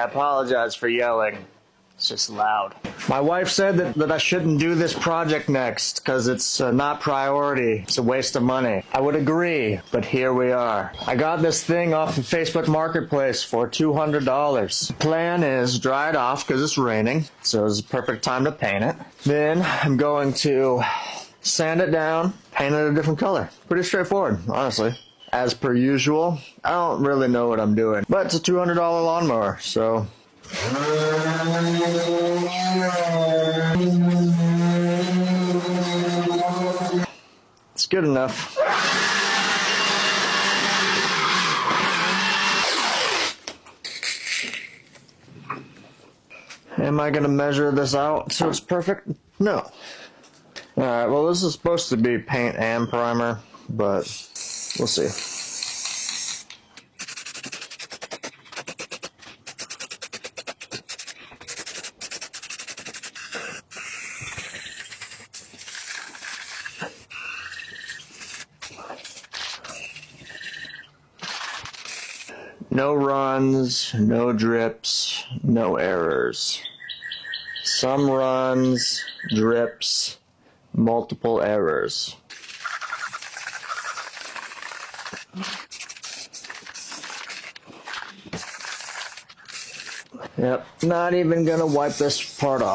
I apologize for yelling. It's just loud. My wife said that I shouldn't do this project next because it's not priority. It's a waste of money. I would agree, but here we are. I got this thing off the Facebook Marketplace for $200. Plan is dry it off because it's raining, so it's a perfect time to paint it. Then I'm going to sand it down, paint it a different color. Pretty straightforward, honestly. As per usual, I don't really know what I'm doing, but it's a $200 lawnmower, so... It's good enough. Am I going to measure this out so it's perfect? No. Alright, well this is supposed to be paint and primer, but we'll see. No runs, no drips, no errors. Some runs, drips, multiple errors. Yep, not even gonna wipe this part off.